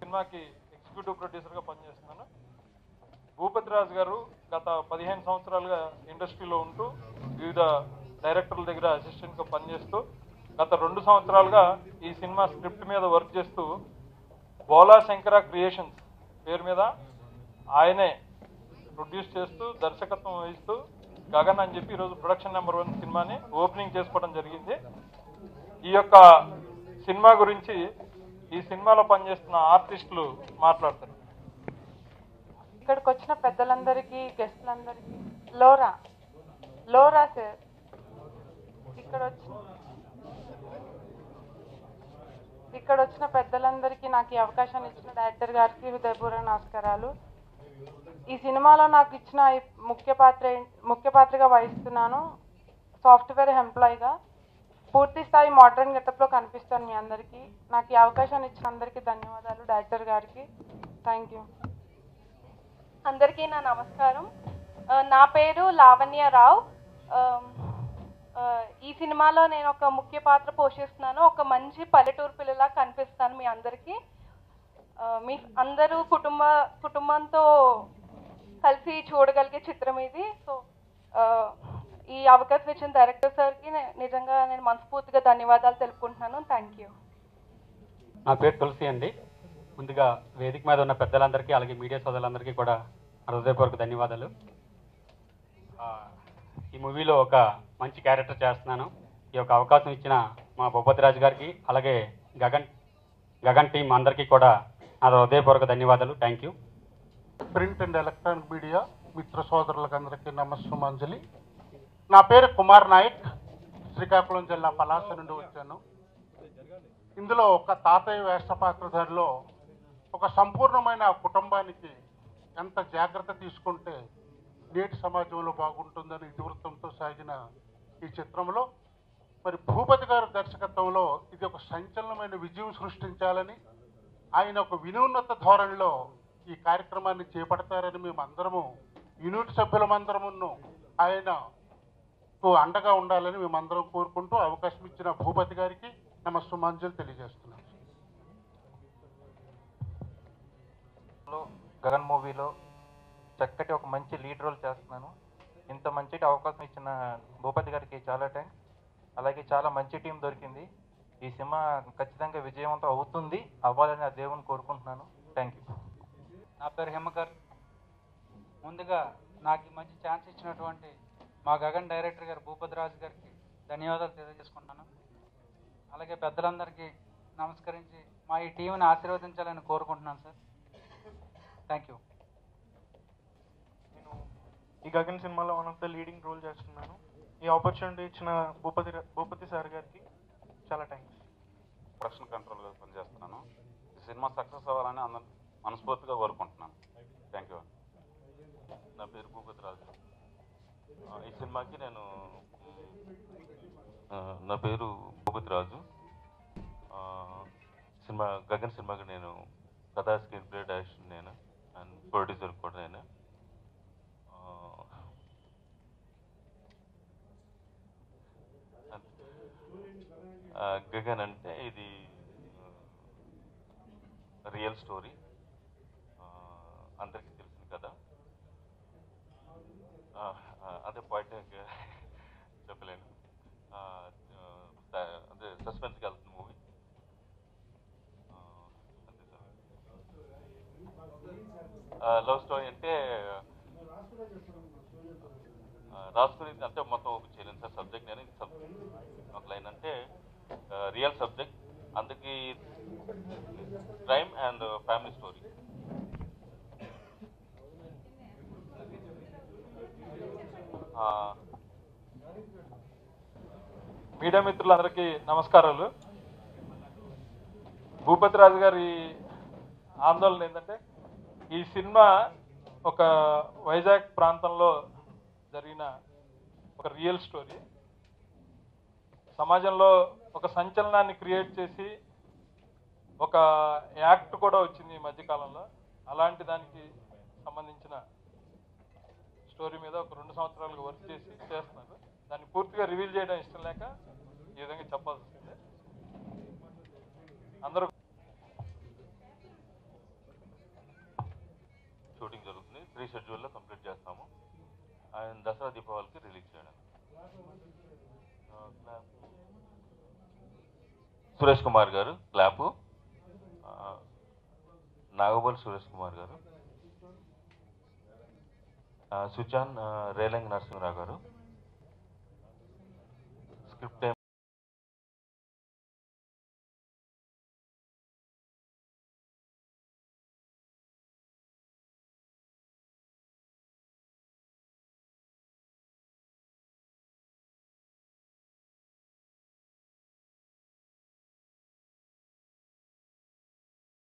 సినిమాకి ఎగ్జిక్యూటివ్ ప్రొడ్యూసర్గా పనిచేస్తున్నాను. భూపతి రాజు గారు గత 15 సంవత్సరాలుగా ఇండస్ట్రీలో ఉంటూ వివిధ డైరెక్టర్ల దగ్గర అసిస్టెంట్గా పనిచేస్తూ గత 2 సంవత్సరాలుగా ఈ సినిమా స్క్రిప్ట్ మీద వర్క్ చేస్తూ బోలా శంకర క్రియేషన్స్ పేరు మీద ఆయనే ప్రొడ్యూస్ చేస్తూ దర్శకత్వం వహిస్తూ గగన్ అని చెప్పి ఈరోజు ప్రొడక్షన్ నెంబర్ 1 సినిమాని ఓపెనింగ్ చేసుకోవడం జరిగింది. ఈ యొక్క సినిమా గురించి ఈ సినిమాలో పనిచేస్తున్న ఆర్టిస్టులు మాట్లాడతారు. ఇక్కడికి వచ్చిన పెద్దలందరికీ, గెస్టులందరికీ, లోరా సార్ ఇక్కడ వచ్చిన పెద్దలందరికీ నాకు ఈ అవకాశాన్ని ఇచ్చిన డైరెక్టర్ గారికి హృదయపూర్వక నమస్కారాలు. ఈ సినిమాలో నాకు ఇచ్చిన ముఖ్య పాత్రగా వహిస్తున్నాను. సాఫ్ట్వేర్ ఎంప్లాయీగా పూర్తి స్థాయి మోడర్న్ గెటప్లో కనిపిస్తాను మీ అందరికీ. నాకు ఈ అవకాశాన్ని ఇచ్చిన అందరికీ ధన్యవాదాలు డైరెక్టర్ గారికి. Thank you. అందరికీ నా నమస్కారం. నా పేరు లావణ్యరావు. ఈ సినిమాలో నేను ఒక ముఖ్య పాత్ర పోషిస్తున్నాను. ఒక మంచి పల్లెటూరు పిల్లలా కనిపిస్తాను మీ అందరికీ. మీ అందరూ కుటుంబంతో కలిసి చూడగలిగే చిత్రం ఇది. సో ఈ అవకాశం ఇచ్చిన డైరెక్టర్ సార్కి నిజంగా నేను మనస్ఫూర్తిగా ధన్యవాదాలు తెలుపుకుంటున్నాను. Thank you. నా పేరు తులసి అండి. ముందుగా వేదిక మీద ఉన్న పెద్దలందరికీ అలాగే మీడియా సోదరులందరికీ కూడా హృదయపూర్వక ధన్యవాదాలు. ఈ మూవీలో ఒక మంచి క్యారెక్టర్ చేస్తున్నాను. ఈ యొక్క అవకాశం ఇచ్చిన మా భూపతి రాజు గారికి అలాగే గగన్ టీం అందరికీ కూడా నా హృదయపూర్వక ధన్యవాదాలు. Thank you. Print and electronic media మిత్ర సోదరులకు అందరికీ నమస్సుమాంజలి. నా పేరు కుమార్ నాయక్. శ్రీకాకుళం జిల్లా పలాస నుండి వచ్చాను. ఇందులో ఒక తాతయ్య వేషపాత్రధారిలో ఒక సంపూర్ణమైన కుటుంబానికి ఎంత జాగ్రత్త తీసుకుంటే నేటి సమాజంలో బాగుంటుందని ఇతివృత్తంతో సాగిన ఈ చిత్రంలో మరి భూపతి గారి దర్శకత్వంలో ఇది ఒక సంచలనమైన విజయం సృష్టించాలని ఆయన ఒక వినూన్నత ధోరణిలో ఈ కార్యక్రమాన్ని చేపడతారని మేమందరము యూనిట్ సభ్యులమందరమును ఆయనకు అండగా ఉండాలని మేమందరం కోరుకుంటూ అవకాశం ఇచ్చిన భూపతి గారికి నమస్సుమాంజలి తెలియజేస్తున్నాను. గగన్ మూవీలో చక్కటి ఒక మంచి లీడ్ రోల్ చేస్తున్నాను. ఇంత మంచి అవకాశం ఇచ్చిన భూపతి గారికి చాలా థ్యాంక్స్. అలాగే చాలా మంచి టీం దొరికింది. ఈ సినిమా ఖచ్చితంగా విజయవంతం అవుతుంది, అవ్వాలని ఆ దేవుని కోరుకుంటున్నాను. Thank you. నా పేరు హేమకర్. ముందుగా నాకు ఈ మంచి ఛాన్స్ ఇచ్చినటువంటి మా గగన్ డైరెక్టర్ గారు భూపతి రాజు గారికి ధన్యవాదాలు తెలియజేసుకుంటున్నాను. అలాగే పెద్దలందరికీ నమస్కరించి మా ఈ టీంని ఆశీర్వదించాలని కోరుకుంటున్నాను సార్. Thank you. నేను ఈ గగన్ సినిమాలో one of the leading role చేస్తున్నాను. ఈ ఆపర్చునిటీ ఇచ్చిన భూపతి సార్ గారికి చాలా థ్యాంక్స్. ప్రొడక్షన్ కంట్రోల్గా పనిచేస్తున్నాను. ఈ సినిమా సక్సెస్ అవ్వాలని అందరూ మనస్ఫూర్తిగా కోరుకుంటున్నాను. Thank you. నా పేరు భూపతి రాజు. ఈ సినిమాకి నా పేరు భూపతి రాజు. గగన్ సినిమాకి నేను కథా స్క్రీన్ ప్లే డైరెక్షన్ నేను అండ్ ప్రొడ్యూసర్ కూడా నేను. గగన్ అంటే ఇది రియల్ స్టోరీ, అందరికీ తెలిసింది కదా. అదే పాయింట్ చెప్పలేను. అదే సస్పెన్స్కి వెళ్తుంది మూవీ. లవ్ స్టోరీ అంటే రాసుకునేది అంటే మొత్తం ఒక చేయలేను సార్ సబ్జెక్ట్. నేను ఒక లైన్ అంటే రియల్ సబ్జెక్ట్, అందుకే crime and family story. Media మిత్రులందరికీ నమస్కారాలు. భూపతి రాజు గారి ఆందోళన ఏంటంటే ఈ సినిమా ఒక వైజాగ్ ప్రాంతంలో జరిగిన ఒక రియల్ స్టోరీ. సమాజంలో ఒక సంచలనాన్ని క్రియేట్ చేసి ఒక యాక్ట్ కూడా వచ్చింది ఈ మధ్యకాలంలో. అలాంటి దానికి సంబంధించిన స్టోరీ మీద ఒక 2 సంవత్సరాలుగా వర్క్ చేస్తున్నారు. దాన్ని పూర్తిగా రివీల్ చేయడం ఇష్టం లేక ఈ విధంగా చెప్పాల్సి వస్తుంది. అందరూ షూటింగ్ జరుగుతుంది. 3 షెడ్యూల్లో కంప్లీట్ చేస్తాము. ఆయన దసరా దీపావళికి రిలీజ్ చేయడం. సురేష్ కుమార్ గారు క్లాపు, నాగబోల్ సురేష్ కుమార్ గారు, సుచాన్ రేలంగ్ నరసింహరావు గారు, స్క్రిప్ట్